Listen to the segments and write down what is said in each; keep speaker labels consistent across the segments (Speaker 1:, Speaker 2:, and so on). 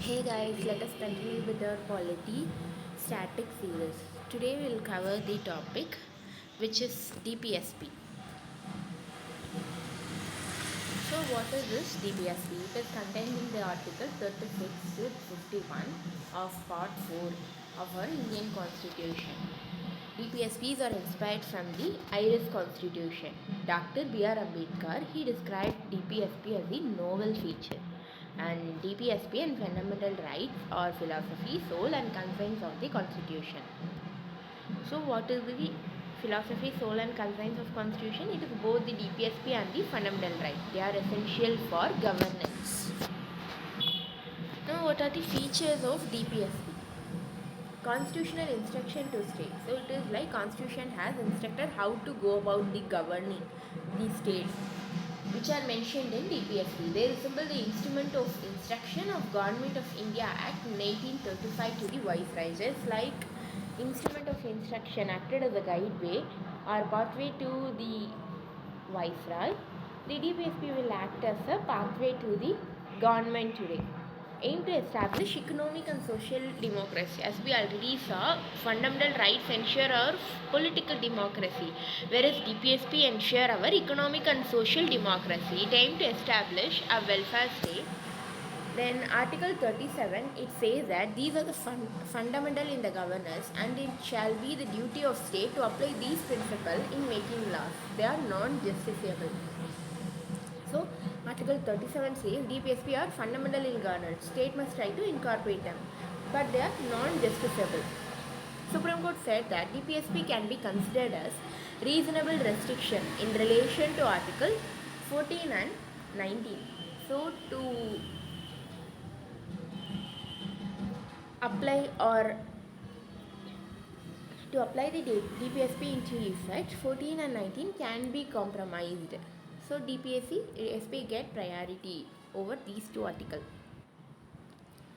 Speaker 1: Hey guys, let us continue with our polity static series. Today we will cover the topic which is Dpsp. So what is this Dpsp? It is contained in the article 36 to 51 of part 4 of our Indian constitution. DPSPs are inspired from the Irish constitution. Dr. B.R. Ambedkar, he described DPSP as a novel feature, and DPSP and fundamental rights or philosophy, soul and confines of the constitution. So what is the philosophy, soul and confines of constitution? It is both the DPSP and the fundamental rights. They are essential for governance. Now what are the features of DPSP? Constitutional instruction to state. So it is like constitution has instructed how to go about the governing the states, which are mentioned in DPSP. They resemble the instrument of instruction of Government of India Act 1935 to the Viceroy. Just like instrument of instruction acted as a guideway or pathway to the Viceroy, the DPSP will act as a pathway to the government today. Aim to establish economic and social democracy. As we already saw, fundamental rights ensure our political democracy, whereas DPSP ensure our economic and social democracy. It aims to establish a welfare state. Then Article 37, it says that these are the fundamental in the governance, and it shall be the duty of state to apply these principles in making laws. They are non-justiciable. So, Article 37 says DPSP are fundamental in governance. State must try to incorporate them, but they are non-justiciable. Supreme Court said that DPSP can be considered as reasonable restriction in relation to Article 14 and 19. So, to apply the DPSP into effect, 14 and 19 can be compromised. So DPSP get priority over these two articles.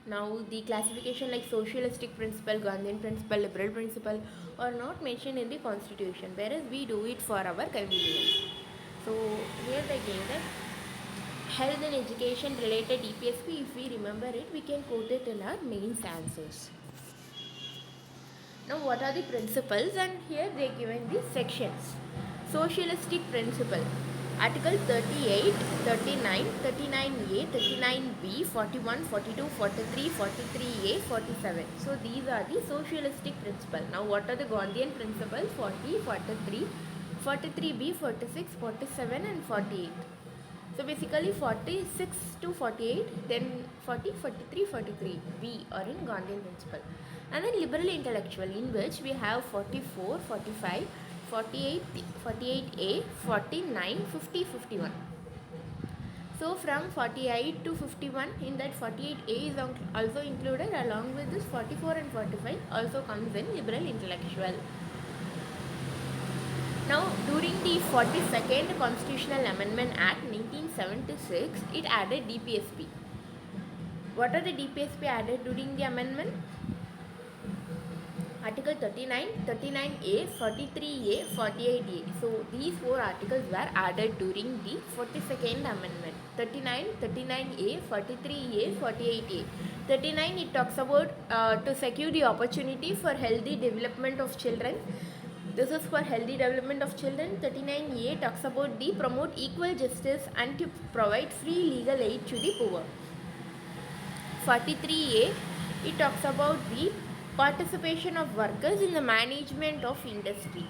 Speaker 1: Now the classification like socialistic principle, Gandhian principle, liberal principle are not mentioned in the constitution, whereas we do it for our convenience. So here they gave that health and education related DPSP, if we remember it, we can quote it in our mains answers. Now what are the principles, and here they are given the sections. Socialistic principle. Article 38, 39, 39A, 39B, 41, 42, 43, 43A, 47. So these are the socialistic principles. Now what are the Gandhian principles? 40, 43, 43B, 46, 47 and 48. So basically 46 to 48, then 40, 43, 43B are in Gandhian principle. And then liberal intellectual, in which we have 44, 45, 48, 48A, 49, 50, 51. So from 48 to 51, in that 48A is also included, along with this 44 and 45 also comes in liberal intellectual. Now during the 42nd Constitutional Amendment Act 1976, it added DPSP. What are the DPSP added during the amendment? Article 39, 39A, 43A, 48A. So these four articles were added during the 42nd Amendment. 39, 39A, 43A, 48A. 39, it talks about to secure the opportunity for healthy development of children. This is for healthy development of children. 39A talks about the promote equal justice and to provide free legal aid to the poor. 43A, it talks about the participation of workers in the management of industry.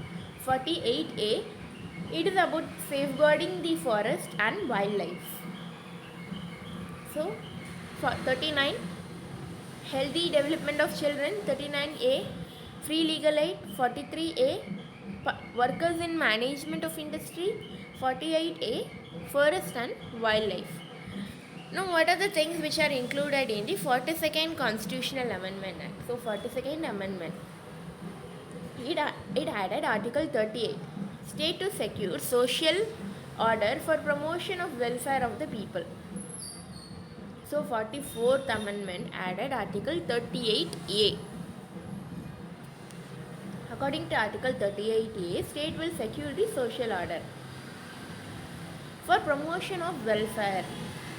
Speaker 1: 48A, it is about safeguarding the forest and wildlife. So, 39, healthy development of children. 39A, free legal aid. 43A, workers in management of industry. 48A, forest and wildlife. Now, what are the things which are included in the 42nd Constitutional Amendment Act? So, 42nd Amendment, it added Article 38, state to secure social order for promotion of welfare of the people. So, 44th Amendment added Article 38A. According to Article 38A, state will secure the social order for promotion of welfare.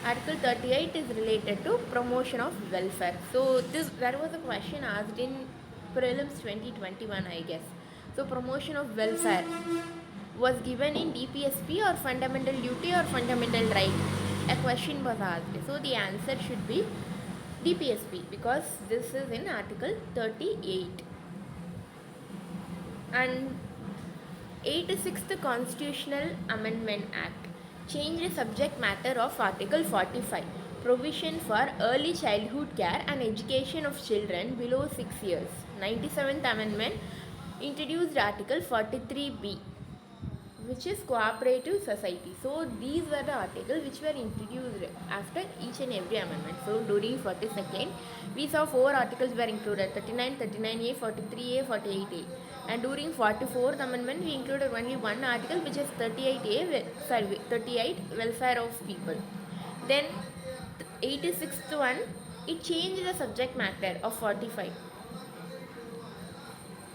Speaker 1: Article 38 is related to promotion of welfare. So there was a question asked in prelims 2021, I guess. So promotion of welfare was given in DPSP or fundamental duty or fundamental right. A question was asked. So the answer should be DPSP because this is in Article 38. And 86th Constitutional Amendment Act changed the subject matter of Article 45, provision for early childhood care and education of children below 6 years. 97th Amendment introduced Article 43B, which is cooperative society. So these were the articles which were introduced after each and every amendment. So during 42nd, we saw 4 articles were included: 39, 39A, 43A, 48A. And during 44th amendment, we included only one article, which is 38A, 38, welfare of people. Then 86th one, it changed the subject matter of 45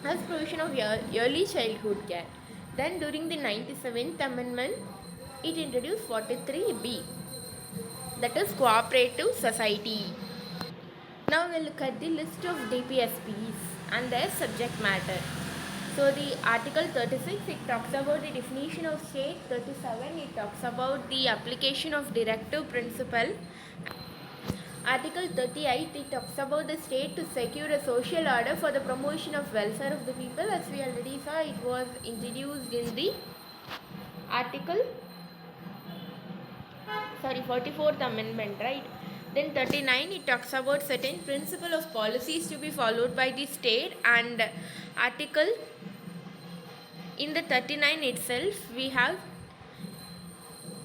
Speaker 1: as provision of early childhood care. Then during the 97th amendment, it introduced 43B, that is cooperative society. Now we'll look at the list of DPSPs and their subject matter. So the Article 36, it talks about the definition of state. 37, it talks about the application of directive principle. Article 38, it talks about the state to secure a social order for the promotion of welfare of the people. As we already saw, it was introduced in the Article 44th Amendment, right? Then 39, it talks about certain principle of policies to be followed by the state, and Article in the 39 itself, we have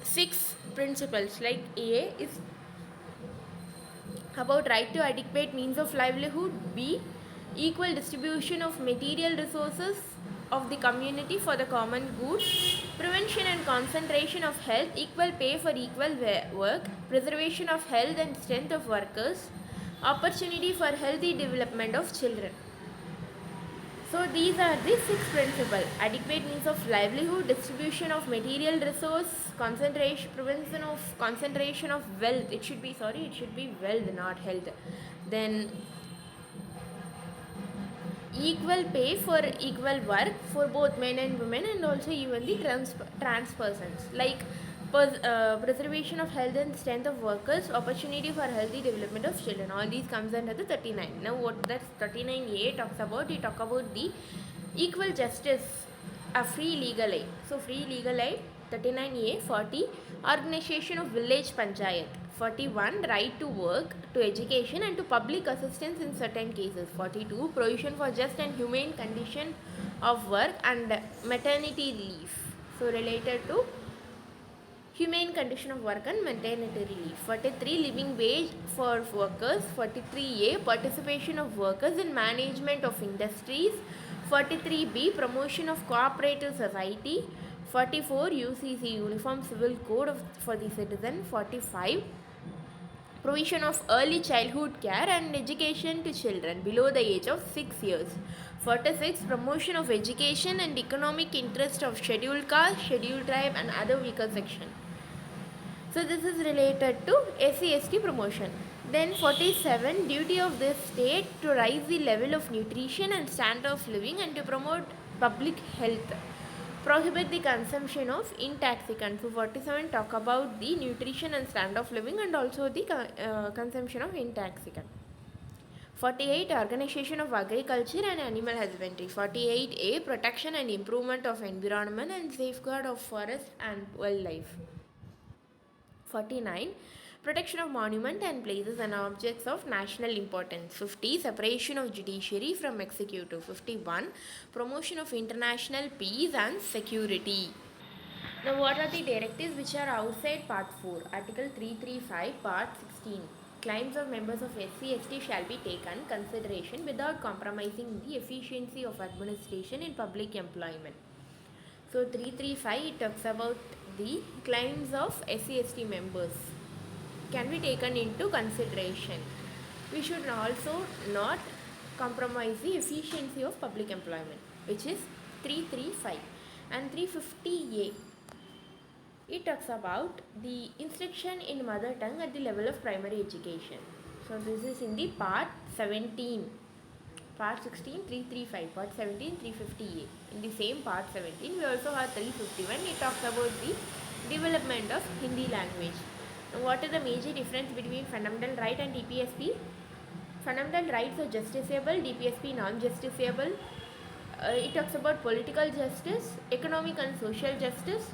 Speaker 1: 6 principles. Like A is about right to adequate means of livelihood. B, equal distribution of material resources of the community for the common good. Prevention and concentration of health, equal pay for equal work. Preservation of health and strength of workers. Opportunity for healthy development of children. So these are the 6 principles: adequate means of livelihood, distribution of material resource, concentration, prevention of concentration of wealth. It should be wealth, not health. Then equal pay for equal work for both men and women, and also even the trans persons. Like preservation of health and strength of workers, opportunity for healthy development of children. All these comes under the 39. Now what that 39A talks about, we talk about the equal justice, a free legal aid. So free legal aid, 39A. 40, organization of village panchayat. 41, right to work, to education and to public assistance in certain cases. 42, provision for just and humane condition of work and maternity leave. So related to humane condition of work and maternity leave. 43, living wage for workers. 43A, participation of workers in management of industries. 43B, promotion of cooperative society. 44, UCC, Uniform Civil Code for the citizen. 45, provision of early childhood care and education to children below the age of 6 years. 46, promotion of education and economic interest of scheduled caste, scheduled tribe and other weaker section. So this is related to SC/ST promotion. Then 47, duty of the state to raise the level of nutrition and standard of living and to promote public health. Prohibit the consumption of intoxicants. So 47 talk about the nutrition and standard of living and also the consumption of intoxicant. 48, organization of agriculture and animal husbandry. 48A, protection and improvement of environment and safeguard of forest and wildlife. 49, protection of monument and places and objects of national importance. 50, separation of judiciary from executive. 51, promotion of international peace and security. Now what are the directives which are outside part 4? Article 335, part 16. Claims of members of SC/ST shall be taken consideration without compromising the efficiency of administration in public employment. So 335, it talks about the claims of SC/ST members can be taken into consideration. We should also not compromise the efficiency of public employment, which is 335. And 350A, It talks about the instruction in mother tongue at the level of primary education. So this is in the part 17. Part 16, 335, part 17, 350A. In the same part 17, we also have 351. It talks about the development of Hindi language. Now, what is the major difference between fundamental right and DPSP? Fundamental rights are justiciable, DPSP non-justiciable. It talks about political justice, economic and social justice,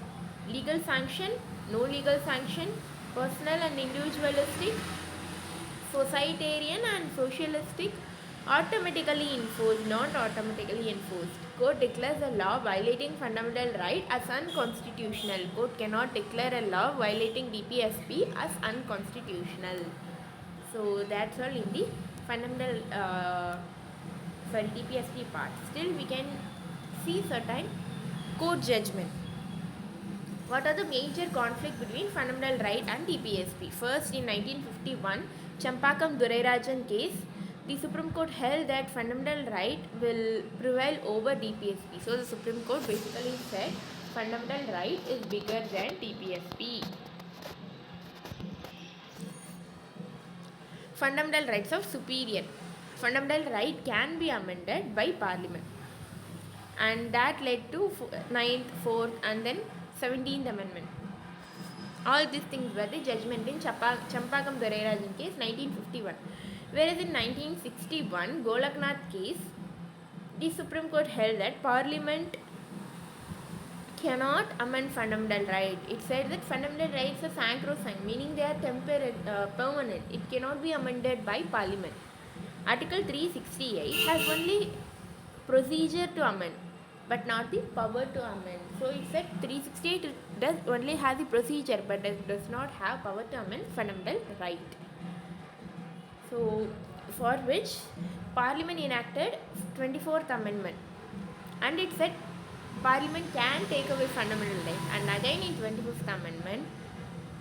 Speaker 1: legal sanction, no legal sanction, personal and individualistic, societarian and socialistic, automatically enforced, not automatically enforced. Court declares a law violating fundamental right as unconstitutional. Court cannot declare a law violating DPSP as unconstitutional. So that's all in the fundamental DPSP part. Still we can see certain court judgment. What are the major conflict between fundamental right and DPSP? First, in 1951, Champakam Durarajan case, the Supreme Court held that fundamental right will prevail over DPSP. So the Supreme Court basically said fundamental right is bigger than DPSP. Fundamental rights of superior. Fundamental right can be amended by Parliament, and that led to 9th, 4th and then 17th Amendment. All these things were the judgment in Champakam Durarajan case 1951. Whereas in 1961 Golaknath case, the Supreme Court held that Parliament cannot amend fundamental right. It said that fundamental rights are sacrosanct, meaning they are permanent. It cannot be amended by Parliament. Article 368 has only procedure to amend, but not the power to amend. So it said 368 does only have the procedure, but it does not have power to amend fundamental right. So for which Parliament enacted 24th Amendment, and it said Parliament can take away fundamental right. And again in 25th Amendment,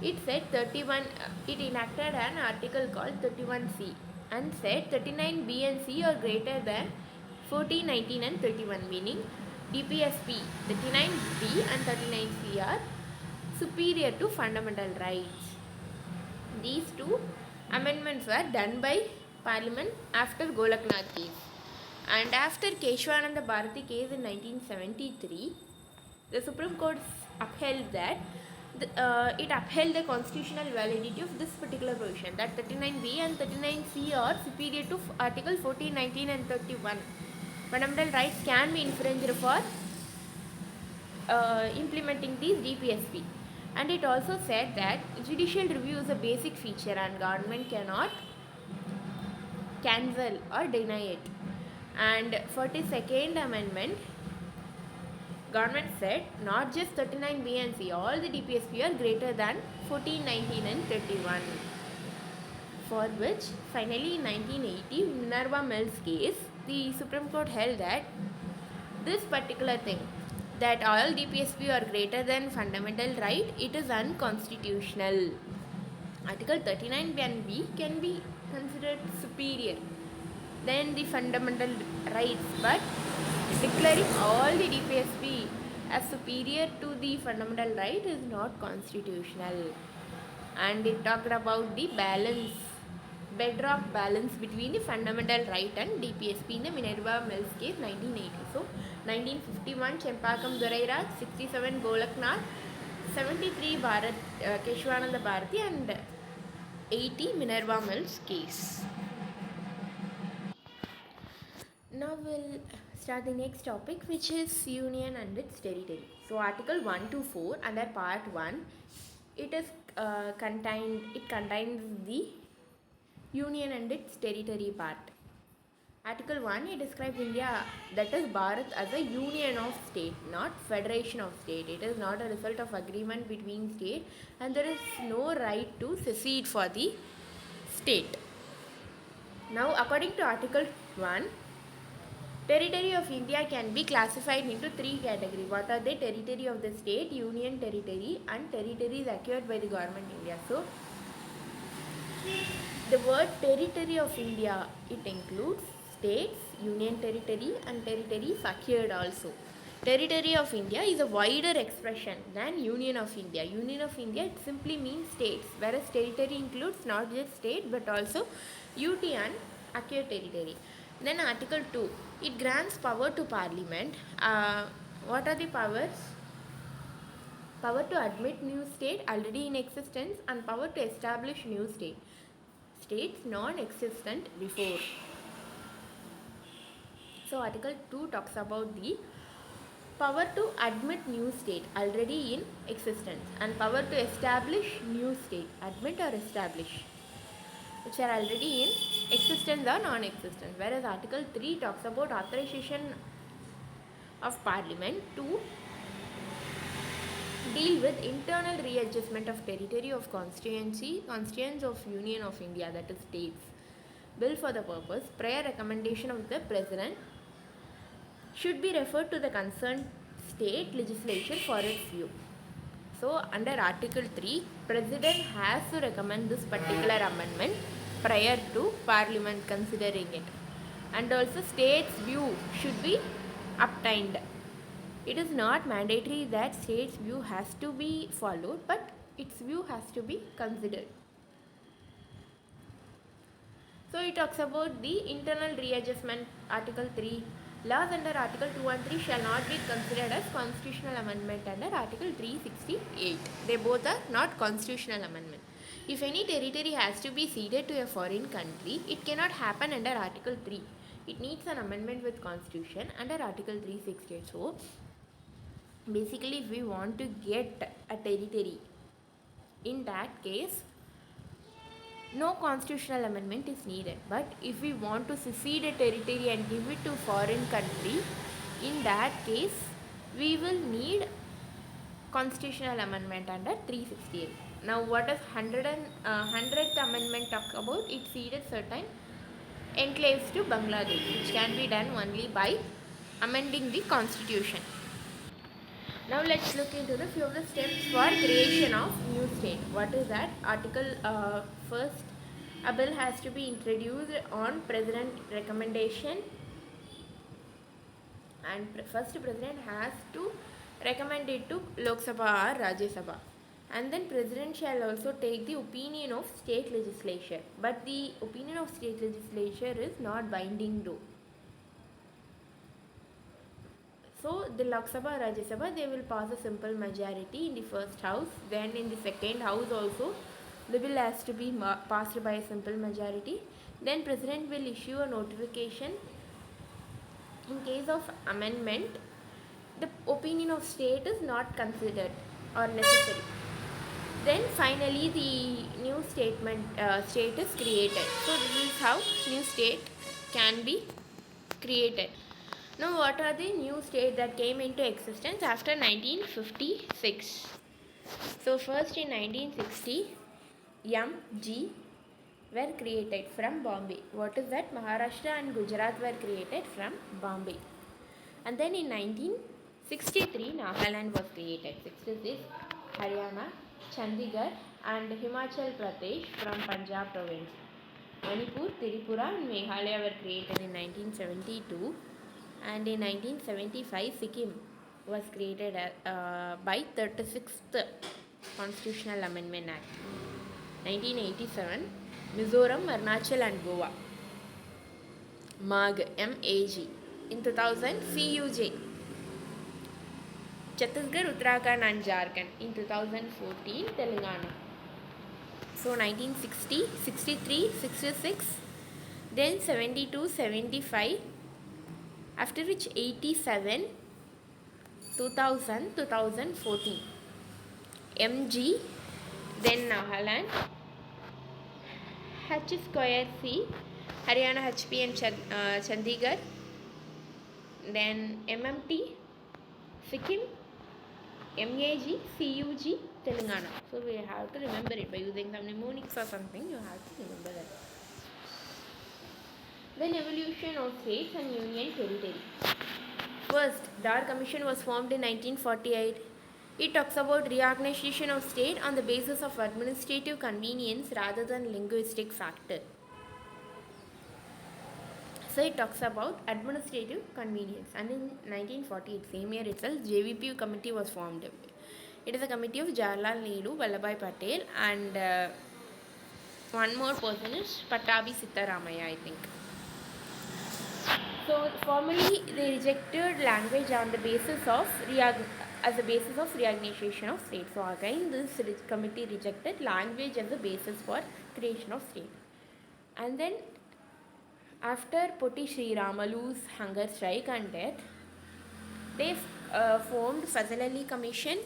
Speaker 1: it said it enacted an article called 31C and said 39B and C are greater than 14, 19 and 31, meaning DPSP 39B and 39C are superior to fundamental rights. These two amendments were done by Parliament after Golaknath case. And after Keshwananda Bharati case in 1973, the Supreme Court upheld that it upheld the constitutional validity of this particular provision, that 39B and 39C are superior to Article 14, 19 and 31. Fundamental rights can be infringed for implementing these DPSP. And it also said that judicial review is a basic feature and government cannot cancel or deny it. And 42nd Amendment, government said not just 39B and C, all the DPSP are greater than 14, 19 and 31. For which finally in 1980 Minerva Mills case, the Supreme Court held that this particular thing, that all DPSP are greater than fundamental right, it is unconstitutional. Article 39B and B can be considered superior than the fundamental rights, but declaring all the DPSP as superior to the fundamental right is not constitutional. And it talked about the bedrock balance between the fundamental right and DPSP in the Minerva Mills case 1980. So 1951 Champakam Duraraj, 67 Golaknath, 73 Keshwananda Bharati and 80 Minerva Mills case. Now we'll start the next topic, which is union and its territory. So Article 1 to 4 under Part 1, it contains the union and its territory part. Article 1, it describes India, that is Bharat, as a union of state, not federation of state. It is not a result of agreement between state, and there is no right to secede for the state. Now according to Article 1, territory of India can be classified into three categories. What are they? Territory of the state, union territory, and territories acquired by the government of India. So the word territory of India, it includes states, union territory and territories acquired also. Territory of India is a wider expression than Union of India. Union of India, it simply means states, whereas territory includes not just state but also UT and acquired territory. Then Article 2, it grants power to Parliament. What are the powers? Power to admit new state already in existence and power to establish new state. States non-existent before. So Article 2 talks about the power to admit new state already in existence and power to establish new state, admit or establish, which are already in existence or non-existence. Whereas Article 3 talks about authorization of Parliament to deal with internal readjustment of territory of constituents of Union of India, that is states. Bill for the purpose, prior recommendation of the President should be referred to the concerned state legislature for its view. So under Article 3, President has to recommend this particular amendment prior to Parliament considering it. And also state's view should be obtained. It is not mandatory that state's view has to be followed, but its view has to be considered. So it talks about the internal readjustment, Article 3. Laws under Article 2 and 3 shall not be considered as constitutional amendment under Article 368. They both are not constitutional amendment. If any territory has to be ceded to a foreign country, it cannot happen under Article 3. It needs an amendment with Constitution under Article 368. So basically, if we want to get a territory, in that case, no constitutional amendment is needed. But if we want to secede a territory and give it to foreign country, in that case, we will need constitutional amendment under 368. Now, what does 100th amendment talk about? It ceded certain enclaves to Bangladesh, which can be done only by amending the constitution. Now let's look into the few of the steps for creation of new state. What is that? Article first, a bill has to be introduced on President recommendation, and first President has to recommend it to Lok Sabha or Rajya Sabha, and then President shall also take the opinion of state legislature. But the opinion of state legislature is not binding though. So the Lok Sabha, Rajya Sabha, they will pass a simple majority in the first house. Then in the second house also, the bill has to be passed by a simple majority. Then President will issue a notification. In case of amendment, the opinion of state is not considered or necessary. Then finally the new state is created. So this is how new state can be created. Now, what are the new states that came into existence after 1956? So, first in 1960, MG were created from Bombay. What is that? Maharashtra and Gujarat were created from Bombay. And then in 1963, Nagaland was created. 66, Haryana, Chandigarh and Himachal Pradesh from Punjab province. Manipur, Tripura and Meghalaya were created in 1972. And in 1975, Sikkim was created by 36th Constitutional Amendment Act. 1987, Mizoram, Arunachal and Goa. MAG, M-A-G. In 2000, CUJ. Chhattisgarh, Uttarakhand and Jharkhand. In 2014, Telangana. So 1960, 63, 66, then 72, 75. After which 87, 2000, 2014, MG, then Nagaland, H2C, Haryana, HP and Chandigarh, then MMT, Sikkim, MAG, CUG, Telangana. So we have to remember it by using some mnemonics or something, you have to remember that. Then evolution of states and union territory. First, Dar Commission was formed in 1948. It talks about reorganization of state on the basis of administrative convenience rather than linguistic factor. So it talks about administrative convenience, and in 1948, same year itself, JVP committee was formed. It is a committee of Jawaharlal Nehru, Vallabhbhai Patel, and one more person is Patabi Sitaramayya, I think. So formally, they rejected language on the basis of as a basis of reorganization of state. So again, this committee rejected language as a basis for creation of state. And then after Poti Sri Ramalu's hunger strike and death, they formed Fazal Ali Commission,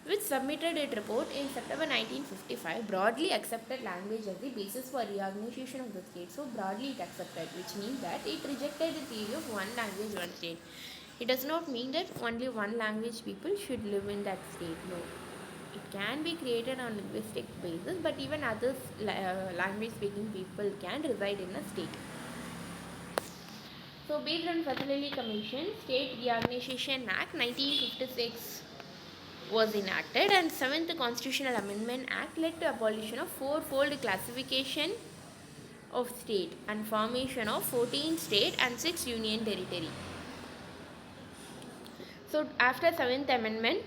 Speaker 1: which submitted its report in September 1955. Broadly accepted language as the basis for reorganization of the state. So broadly it accepted, which means that it rejected the theory of one language, one state. It does not mean that only one language people should live in that state. No. It can be created on linguistic basis, but even other language speaking people can reside in a state. So based on Fazal Ali Commission, State Reorganization Act 1956 was enacted, and 7th Constitutional Amendment Act led to abolition of fourfold classification of state and formation of 14 state and 6 union territory. So after 7th Amendment,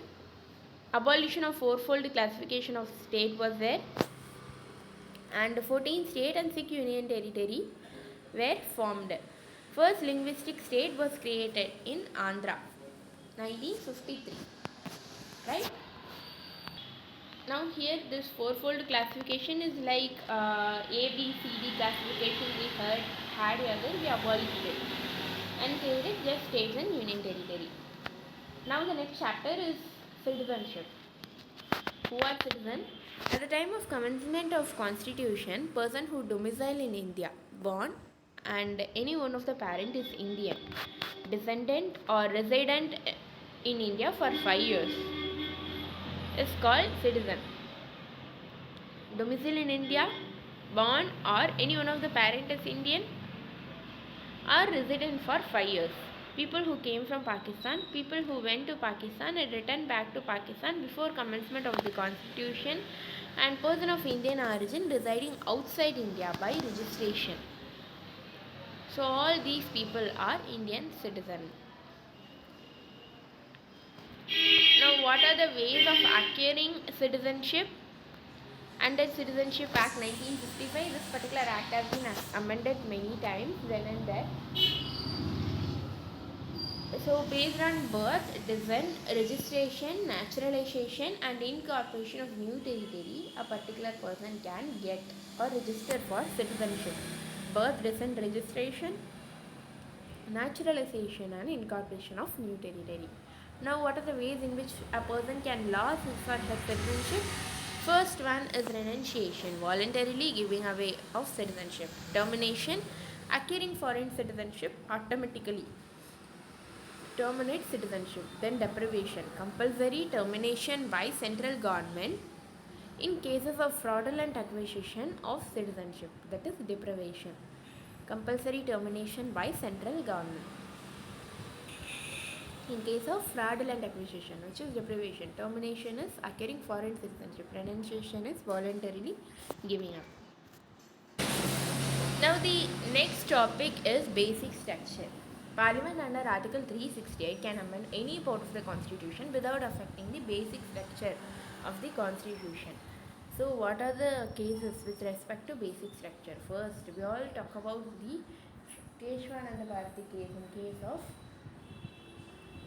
Speaker 1: abolition of fourfold classification of state was there, and 14 state and 6 union territory were formed. First linguistic state was created in Andhra, 1953. Right? Now here this fourfold classification is like A, B, C, D classification we had earlier, we abolished it and created just states and union territory. Now the next chapter is citizenship. Who are citizens? At the time of commencement of constitution, person who domicile in India, born, and any one of the parent is Indian, descendant or resident in India for 5 years is called citizen. Domicile in India, born, or any one of the parent is Indian, are resident for 5 years. People who came from Pakistan, people who went to Pakistan and returned back to Pakistan before commencement of the constitution, and person of Indian origin residing outside India by registration. So all these people are Indian citizens. Now what are the ways of acquiring citizenship? Under Citizenship Act 1955, this particular act has been amended many times then and there. So based on birth, descent, registration, naturalization and incorporation of new territory, a particular person can get or register for citizenship. Birth, descent, registration, naturalization and incorporation of new territory. Now what are the ways in which a person can lose his or her citizenship? First one is renunciation, voluntarily giving away of citizenship. Termination, acquiring foreign citizenship automatically terminate citizenship. Then deprivation, compulsory termination by central government in cases of fraudulent acquisition of citizenship, that is deprivation. Compulsory termination by central government in case of fraudulent acquisition, which is deprivation. Termination is acquiring foreign citizenship. Renunciation is voluntarily giving up. Now the next topic is basic structure. Parliament under Article 368 can amend any part of the Constitution without affecting the basic structure of the Constitution. So what are the cases with respect to basic structure? First, we all talk about the Keshwananda Bharati case in case of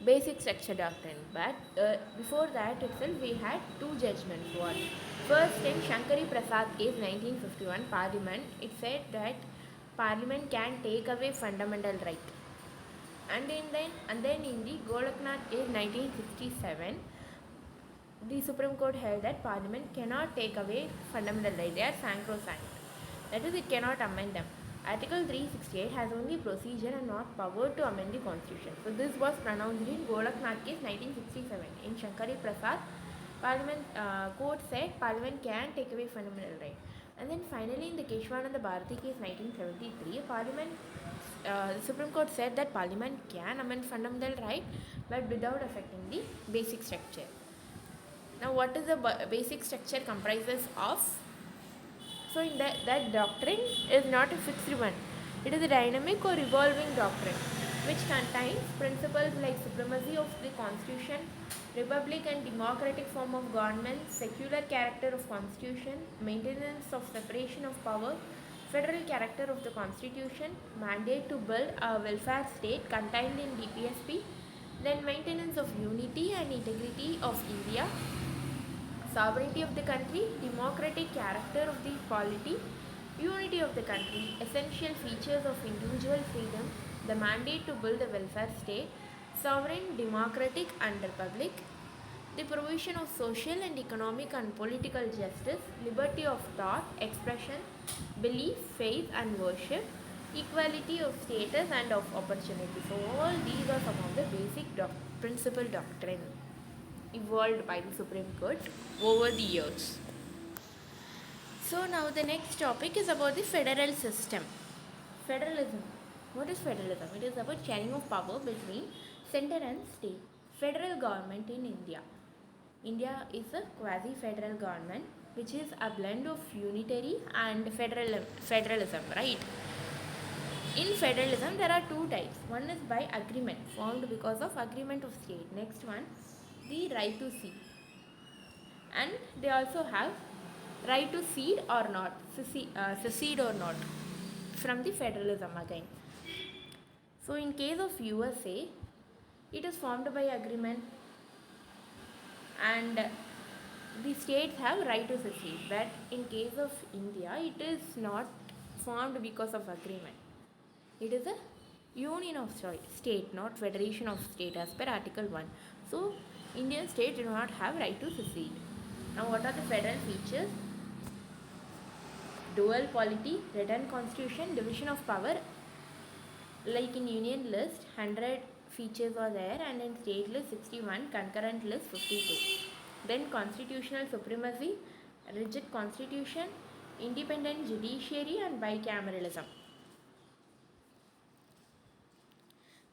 Speaker 1: basic structure doctrine, but before that itself we had two judgments. One, first in Shankari Prasad case 1951, Parliament, it said that Parliament can take away fundamental right, and then in the Golaknath case 1967, the Supreme Court held that Parliament cannot take away fundamental right, they are sacrosanct, that is, it cannot amend them. Article 368 has only procedure and not power to amend the constitution. So this was pronounced in Golaknath case 1967. In Shankari Prasad, Parliament court said Parliament can take away fundamental right. And then finally in the Keshwananda Bharati case 1973, the Supreme Court said that Parliament can amend fundamental right but without affecting the basic structure. Now what is the basic structure comprises of? So in that doctrine is not a fixed one. It is a dynamic or evolving doctrine which contains principles like supremacy of the constitution, republic and democratic form of government, secular character of constitution, maintenance of separation of power, federal character of the constitution, mandate to build a welfare state contained in Dpsp, then maintenance of unity and integrity of India, sovereignty of the country, democratic character of the polity, unity of the country, essential features of individual freedom, the mandate to build a welfare state, sovereign, democratic and republic, the provision of social and economic and political justice, liberty of thought, expression, belief, faith and worship, equality of status and of opportunity. So all these are some of the basic principal doctrine evolved by the Supreme Court over the years. So now the next topic is about the federal system. Federalism. What is federalism? It is about sharing of power between center and state. Federal government in India. India is a quasi-federal government which is a blend of unitary and federalism, right? In federalism there are two types. One is by agreement, formed because of agreement of state. Next one, the right to cede. And they also have right to cede or not, secede or not, from the federalism again. So in case of USA, it is formed by agreement and the states have right to secede. But in case of India, it is not formed because of agreement. It is a union of state, not federation of state as per Article 1. So Indian states do not have right to secede. Now what are the federal features? Dual polity, written constitution, division of power. Like in union list, 100 features are there, and in state list 61, concurrent list 52. Then constitutional supremacy, rigid constitution, independent judiciary and bicameralism.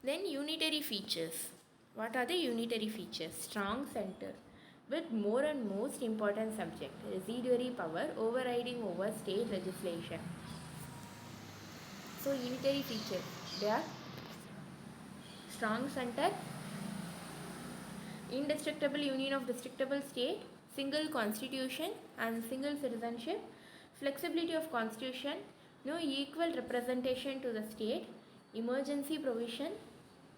Speaker 1: Then unitary features. What are the unitary features? Strong center with more and most important subject, residuary power overriding over state legislation. So unitary features, they are strong center, indestructible union of destructible state, single constitution and single citizenship, flexibility of constitution, no equal representation to the state, emergency provision,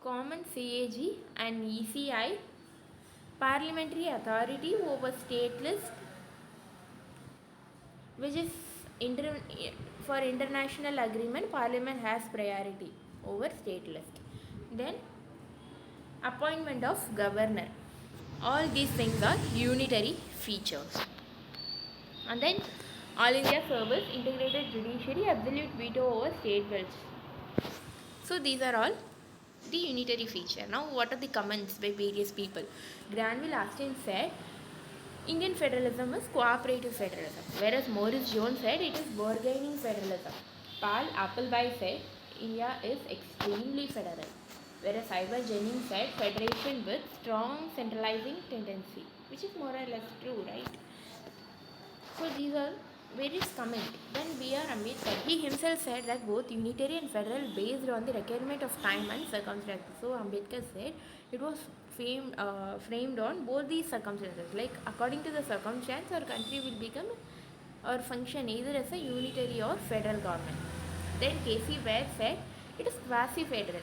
Speaker 1: common CAG and ECI, parliamentary authority over state list, which is for international agreement, parliament has priority over state list. Then appointment of governor. All these things are unitary features. And then all India service, integrated judiciary, absolute veto over state bills. So these are all the unitary feature. Now what are the comments by various people? Granville Austin said Indian federalism is cooperative federalism, whereas Maurice Jones said it is bargaining federalism. Paul Appleby said India is extremely federal, whereas Ivar Jennings said federation with strong centralizing tendency, which is more or less true, right? So these are various comments. Then B.R. Ambedkar, he himself said that both unitary and federal based on the requirement of time and circumstances. So Ambedkar said it was framed on both these circumstances. Like according to the circumstance, our country will become or function either as a unitary or federal government. Then K.C. Ware said it is quasi-federal.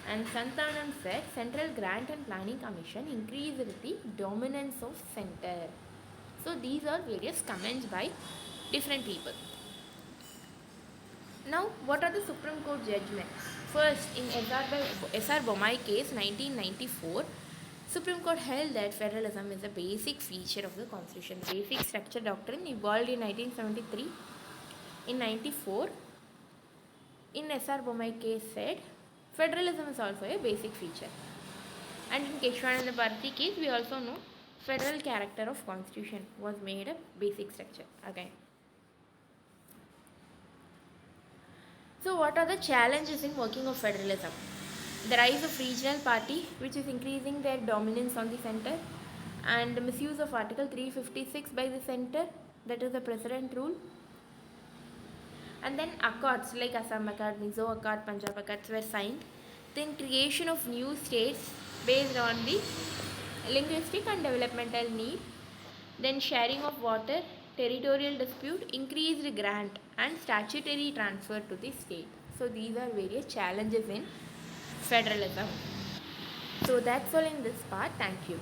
Speaker 1: And Santanam said Central Grant and Planning Commission increased the dominance of center. So these are various comments by different people. Now what are the Supreme Court judgments? First, in S.R. Bommai case 1994, Supreme Court held that federalism is a basic feature of the constitution. Basic structure doctrine evolved in 1973. In 94, in S.R. Bommai case said federalism is also a basic feature. And in Keshwananda Bharati case, we also know federal character of constitution was made a basic structure again. So what are the challenges in working of federalism? The rise of regional party, which is increasing their dominance on the center, and the misuse of Article 356 by the center, that is the president rule. And then accords like Assam Accord, Mizo Accord, Punjab Accords were signed. Then creation of new states based on the linguistic and developmental need. Then sharing of water, territorial dispute, increased grant and statutory transfer to the state. So these are various challenges in federalism. So that's all in this part. Thank you.